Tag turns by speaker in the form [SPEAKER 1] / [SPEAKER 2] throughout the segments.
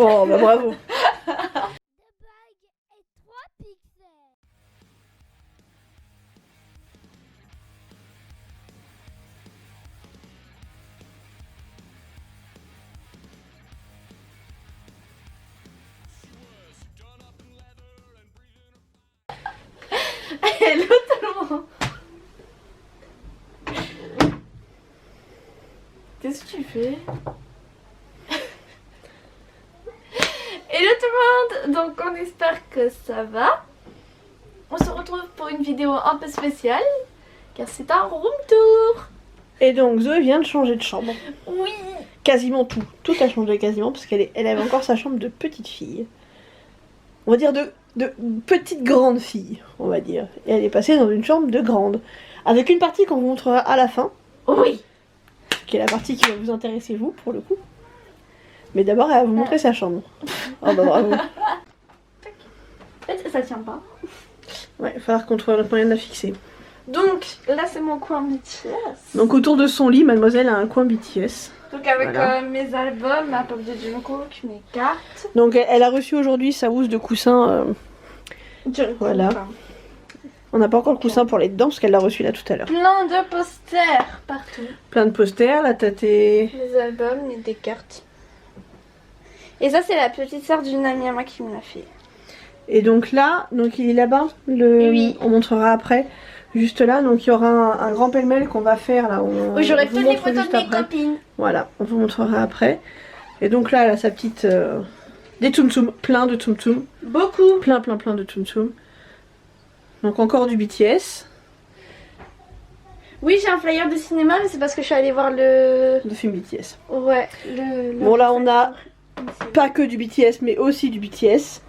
[SPEAKER 1] Oh bah bravo.
[SPEAKER 2] Hello tout le monde. Qu'est-ce que tu fais? Hello tout le monde. Donc on espère que ça va. On se retrouve pour une vidéo un peu spéciale car c'est un room tour.
[SPEAKER 1] Et donc Zoé vient de changer de chambre.
[SPEAKER 2] Oui.
[SPEAKER 1] Quasiment tout. Tout a changé quasiment parce elle avait encore sa chambre de petite fille. On va dire de petite grande fille, on va dire. Et elle est passée dans une chambre de grande. Avec une partie qu'on vous montrera à la fin.
[SPEAKER 2] Oui.
[SPEAKER 1] Qui est la partie qui va vous intéresser vous pour le coup. Mais d'abord elle va vous montrer sa chambre. Oh bah bravo.
[SPEAKER 2] En fait ça tient pas.
[SPEAKER 1] Ouais, il va falloir qu'on trouve notre moyen de la fixer.
[SPEAKER 2] Donc là c'est mon coin BTS.
[SPEAKER 1] Donc autour de son lit, mademoiselle a un coin BTS.
[SPEAKER 2] Donc avec
[SPEAKER 1] Voilà.
[SPEAKER 2] mes albums, ma pop de Jungkook, mes cartes.
[SPEAKER 1] Donc elle a reçu aujourd'hui sa housse de coussin.
[SPEAKER 2] Jungkook.
[SPEAKER 1] Voilà. On n'a pas encore le coussin pour les dedans parce qu'elle l'a reçu là tout à l'heure.
[SPEAKER 2] Plein de posters partout.
[SPEAKER 1] Plein de posters, là t'as tes...
[SPEAKER 2] Des albums et des cartes. Et ça c'est la petite sœur d'une amie à moi qui me l'a fait.
[SPEAKER 1] Et donc là, donc il est là-bas, le...
[SPEAKER 2] Oui.
[SPEAKER 1] On montrera après. Juste là, donc il y aura un grand pêle-mêle qu'on va faire là.
[SPEAKER 2] Oui, j'aurai
[SPEAKER 1] on vous
[SPEAKER 2] toutes les
[SPEAKER 1] montre
[SPEAKER 2] photos
[SPEAKER 1] juste
[SPEAKER 2] de mes
[SPEAKER 1] après.
[SPEAKER 2] copines.
[SPEAKER 1] Voilà, on vous montrera après. Et donc là, elle a sa petite... des Tsum Tsum, plein de Tsum Tsum.
[SPEAKER 2] Beaucoup.
[SPEAKER 1] Plein de Tsum Tsum. Donc encore du BTS,
[SPEAKER 2] Oui, j'ai un flyer de cinéma, mais c'est parce que je suis allée voir le...
[SPEAKER 1] de film BTS.
[SPEAKER 2] Ouais,
[SPEAKER 1] Bon là on a pas que du BTS mais aussi du BTS,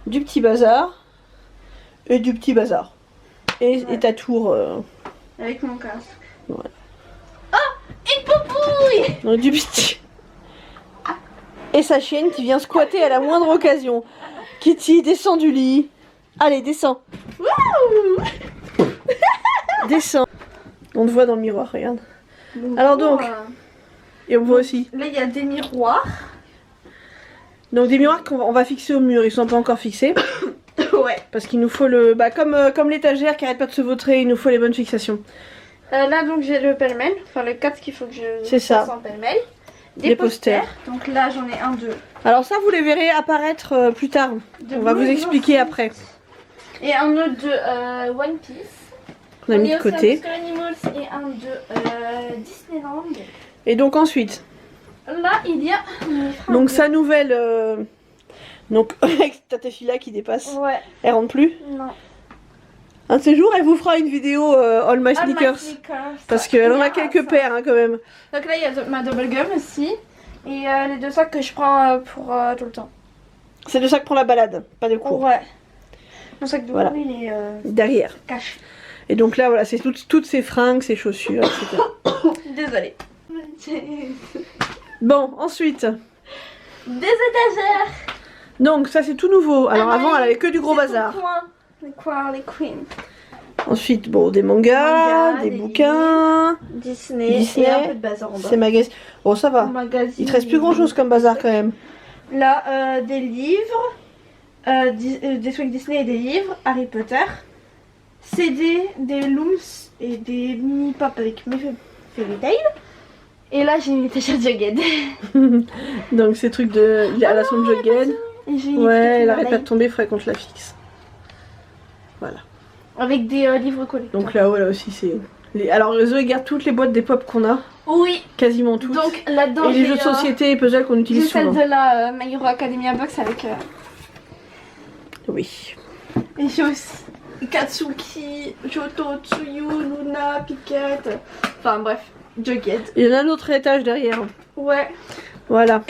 [SPEAKER 1] du petit bazar et du petit bazar. Et,
[SPEAKER 2] Ouais.
[SPEAKER 1] et ta tour...
[SPEAKER 2] Avec mon casque.
[SPEAKER 1] Ouais.
[SPEAKER 2] Oh, une poupouille.
[SPEAKER 1] donc du petit... Et sa chienne qui vient squatter à la moindre occasion. Kitty, descends du lit. Allez, descends.
[SPEAKER 2] Wouh.
[SPEAKER 1] Descends. On te voit dans le miroir, regarde.
[SPEAKER 2] Bonjour.
[SPEAKER 1] Alors donc, et on voit aussi.
[SPEAKER 2] Là, il y a des miroirs.
[SPEAKER 1] Donc des miroirs qu'on va fixer au mur, ils sont pas encore fixés.
[SPEAKER 2] Ouais.
[SPEAKER 1] Parce qu'il nous faut le... Bah comme l'étagère qui arrête pas de se vautrer, il nous faut les bonnes fixations.
[SPEAKER 2] Là, donc, j'ai le pêle-mêle. Enfin, le 4 qu'il faut que je
[SPEAKER 1] C'est ça.
[SPEAKER 2] fasse en pêle-mêle.
[SPEAKER 1] Des posters.
[SPEAKER 2] Donc là, j'en ai un, deux.
[SPEAKER 1] Alors ça, vous les verrez apparaître plus tard. On va vous expliquer après.
[SPEAKER 2] Et un autre de One Piece.
[SPEAKER 1] On a mis de
[SPEAKER 2] aussi
[SPEAKER 1] côté.
[SPEAKER 2] un de Skull Animals et un de Disneyland.
[SPEAKER 1] Et donc ensuite,
[SPEAKER 2] Là, il y a mes fringues.
[SPEAKER 1] donc sa nouvelle... Donc avec ta là qui dépasse,
[SPEAKER 2] Ouais,
[SPEAKER 1] elle rentre plus.
[SPEAKER 2] non.
[SPEAKER 1] Un de ces jours, elle vous fera une vidéo All My Sneakers. Parce qu'elle en a quelques paires hein, quand même.
[SPEAKER 2] Donc là, il y a ma double gum aussi. Et les deux sacs que je prends pour tout le temps.
[SPEAKER 1] C'est de ça que prend la balade, pas de cours.
[SPEAKER 2] Ouais. Mon sac de
[SPEAKER 1] Voilà.
[SPEAKER 2] cours, il est
[SPEAKER 1] Derrière.
[SPEAKER 2] caché.
[SPEAKER 1] Et donc là, voilà, c'est toutes ses fringues, ses chaussures, etc.
[SPEAKER 2] Désolée.
[SPEAKER 1] Bon, ensuite.
[SPEAKER 2] Des étagères.
[SPEAKER 1] Donc ça c'est tout nouveau. Alors
[SPEAKER 2] Ah,
[SPEAKER 1] avant,
[SPEAKER 2] oui,
[SPEAKER 1] elle avait que du gros
[SPEAKER 2] c'est
[SPEAKER 1] bazar.
[SPEAKER 2] tout coin. Les coins, les queens.
[SPEAKER 1] Ensuite, bon, des mangas, des bouquins,
[SPEAKER 2] Disney.
[SPEAKER 1] Disney,
[SPEAKER 2] Et un peu de bazar en bas.
[SPEAKER 1] c'est magazine. Bon, ça va.
[SPEAKER 2] Magazine.
[SPEAKER 1] Il te reste plus grand chose comme bazar quand même.
[SPEAKER 2] Là, des livres, des trucs Disney et des livres, Harry Potter, CD, des looms et des mini pop avec mes Fairy Tail. Et là, j'ai une étagère Jughead.
[SPEAKER 1] Donc ces trucs de... Elle a son Jughead.
[SPEAKER 2] Et j'ai une
[SPEAKER 1] Ouais,
[SPEAKER 2] petite
[SPEAKER 1] elle arrête pas
[SPEAKER 2] merveille
[SPEAKER 1] de tomber, il faudrait qu'on te la fixe. Voilà.
[SPEAKER 2] avec des livres collés.
[SPEAKER 1] Donc là-haut, là aussi, c'est... Alors Zoé garde toutes les boîtes des pop qu'on a.
[SPEAKER 2] Oui.
[SPEAKER 1] Quasiment toutes.
[SPEAKER 2] Donc là-dedans,
[SPEAKER 1] et les jeux de société et puzzles qu'on
[SPEAKER 2] j'ai
[SPEAKER 1] utilise
[SPEAKER 2] celle
[SPEAKER 1] souvent.
[SPEAKER 2] de la My Hero Academia Box avec...
[SPEAKER 1] Oui.
[SPEAKER 2] Et j'ai aussi Katsuki, Joto, Tsuyu, Luna, Piquette. Enfin bref, Jughead.
[SPEAKER 1] Il y en a un autre étage derrière.
[SPEAKER 2] Ouais.
[SPEAKER 1] Voilà.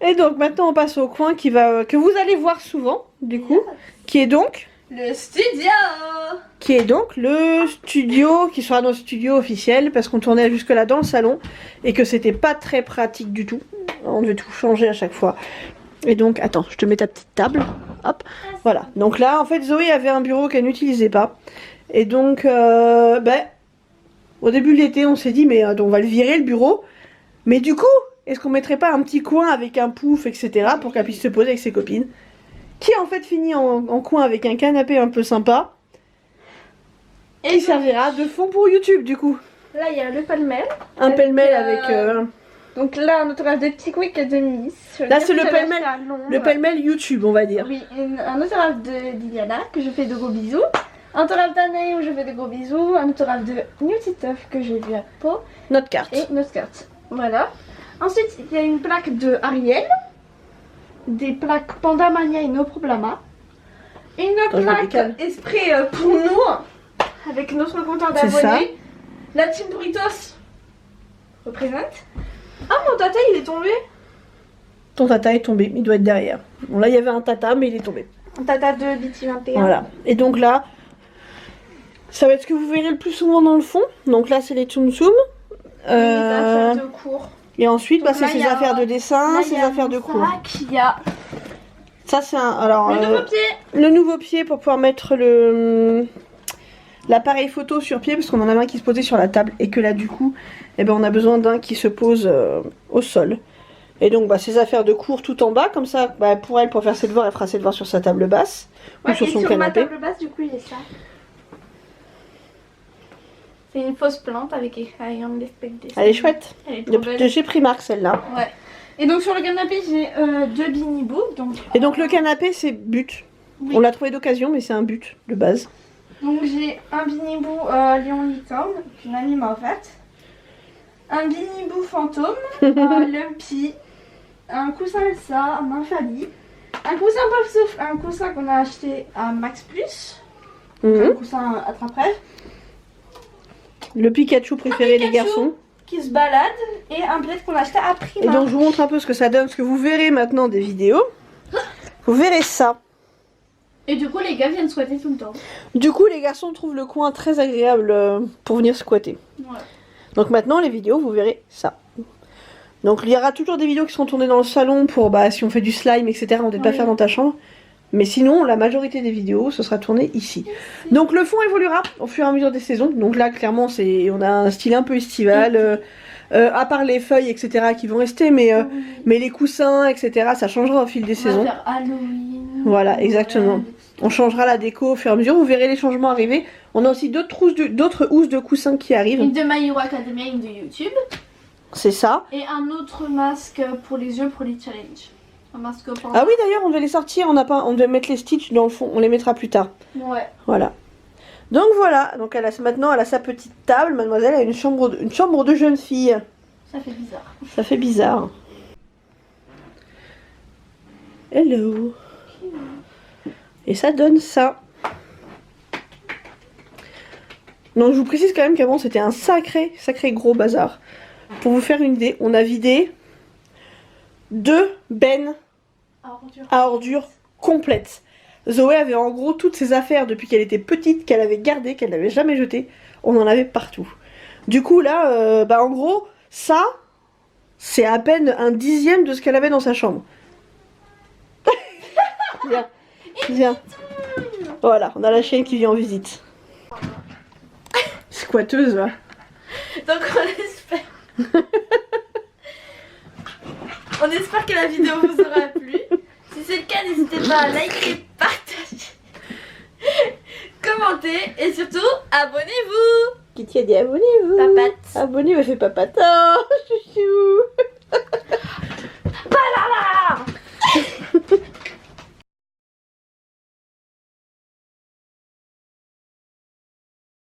[SPEAKER 1] Et donc maintenant on passe au coin que vous allez voir souvent, du coup, qui est donc
[SPEAKER 2] Le studio.
[SPEAKER 1] le studio qui sera notre studio officiel parce qu'on tournait jusque là dans le salon et que c'était pas très pratique du tout. On devait tout changer à chaque fois. Et donc attends, je te mets ta petite table. Hop. Voilà. Donc là en fait Zoé avait un bureau qu'elle n'utilisait pas. Et donc au début de l'été on s'est dit mais on va le virer le bureau. Mais du coup est-ce qu'on mettrait pas un petit coin avec un pouf, etc. pour qu'elle puisse se poser avec ses copines? Qui en fait finit en coin avec un canapé un peu sympa. Et qui servira de fond pour YouTube du coup.
[SPEAKER 2] Là il y a le pêle-mêle.
[SPEAKER 1] Un pêle-mêle avec...
[SPEAKER 2] Donc là on autographe de Pickwick et de Miss.
[SPEAKER 1] Là c'est le pêle-mêle YouTube on va dire.
[SPEAKER 2] Oui, un autographe de Liliana que je fais de gros bisous. Un autographe d'Anaï où je fais de gros bisous. Un autographe de New Titeuf que j'ai vu à Pau.
[SPEAKER 1] Notre carte.
[SPEAKER 2] Et notre carte. Voilà. Ensuite il y a une plaque de Ariel. Des plaques Pandamania et No Problema. Une plaque esprit pour nous. Avec notre compteur d'abonnés. La team Doritos représente. Ah mon tata il est tombé.
[SPEAKER 1] Ton tata est tombé, il doit être derrière. Bon là il y avait un tata mais il est tombé.
[SPEAKER 2] Un tata de BT21.
[SPEAKER 1] Voilà. Et donc là, ça va être ce que vous verrez le plus souvent dans le fond. Donc là c'est les Tsum Tsum.
[SPEAKER 2] Les affaires de cours.
[SPEAKER 1] Et ensuite bah, c'est ses affaires de dessin, ses affaires de cours.
[SPEAKER 2] Il y a...
[SPEAKER 1] Ça c'est un... Alors,
[SPEAKER 2] le nouveau pied.
[SPEAKER 1] Le nouveau pied pour pouvoir mettre l'appareil photo sur pied parce qu'on en a un qui se posait sur la table et que là du coup eh ben, on a besoin d'un qui se pose au sol. Et donc bah, ses affaires de cours tout en bas comme ça bah, pour elle pour faire ses devoirs elle fera ses devoirs sur sa table basse ou sur son canapé.
[SPEAKER 2] Ma table basse du coup il est ça. C'est une fausse plante avec écrit I am respected.
[SPEAKER 1] Elle est chouette.
[SPEAKER 2] Elle est trop belle.
[SPEAKER 1] De chez Primark celle-là.
[SPEAKER 2] Ouais. Et donc sur le canapé j'ai deux Beanie Boo.
[SPEAKER 1] Et donc le canapé c'est but. Oui. On l'a trouvé d'occasion mais c'est un but de base.
[SPEAKER 2] Donc j'ai un Beanie Boo Lion Licorne qu'une amie m'a offerte. Un Beanie Boo Fantôme, Lumpy, un coussin Elsa, un Infali, un coussin Pop Souffle, un coussin qu'on a acheté à Max Plus, un coussin attrape-rêve.
[SPEAKER 1] Le Pikachu préféré des garçons.
[SPEAKER 2] Qui se balade et un bled qu'on a acheté à Primark.
[SPEAKER 1] Et donc je vous montre un peu ce que ça donne, ce que vous verrez maintenant des vidéos. Vous verrez ça.
[SPEAKER 2] Et du coup les gars viennent squatter tout le temps.
[SPEAKER 1] Du coup les garçons trouvent le coin très agréable pour venir squatter. Ouais. Donc maintenant les vidéos vous verrez ça. Donc il y aura toujours des vidéos qui seront tournées dans le salon pour bah, si on fait du slime etc. on ne peut pas faire dans ta chambre. Mais sinon la majorité des vidéos ce sera tourné ici. Donc le fond évoluera au fur et à mesure des saisons. Donc là clairement on a un style un peu estival. À part les feuilles etc. qui vont rester mais les coussins etc. ça changera au fil des saisons.
[SPEAKER 2] On va faire Halloween.
[SPEAKER 1] Voilà exactement. On changera la déco au fur et à mesure, vous verrez les changements arriver. On a aussi d'autres housses de coussins qui arrivent.
[SPEAKER 2] Une de My Hero Academia, une de YouTube.
[SPEAKER 1] C'est ça.
[SPEAKER 2] Et un autre masque pour les yeux pour les challenges. Un masque pour...
[SPEAKER 1] Ah oui d'ailleurs on devait les sortir, on devait mettre les Stitch dans le fond, on les mettra plus tard.
[SPEAKER 2] Ouais.
[SPEAKER 1] Voilà. Donc voilà, donc maintenant elle a sa petite table, mademoiselle a une chambre de jeune fille.
[SPEAKER 2] Ça fait bizarre.
[SPEAKER 1] Ça fait bizarre. Hello. Et ça donne ça. Donc je vous précise quand même qu'avant c'était un sacré gros bazar. Pour vous faire une idée, on a vidé 2 bennes à ordures complètes. Zoé avait en gros toutes ses affaires depuis qu'elle était petite, qu'elle avait gardées, qu'elle n'avait jamais jetées. On en avait partout. Du coup là, en gros, ça, c'est à peine un dixième de ce qu'elle avait dans sa chambre. Viens, viens. Voilà, on a la chienne qui vient en visite. Squatteuse, va.
[SPEAKER 2] Donc on espère. On espère que la vidéo vous aura plu. Si c'est le cas, n'hésitez pas à liker, partager, commenter et surtout abonnez-vous.
[SPEAKER 1] Qui t'a dit abonnez-vous?
[SPEAKER 2] Papate.
[SPEAKER 1] Abonnez-vous, fait papate. Oh, je suis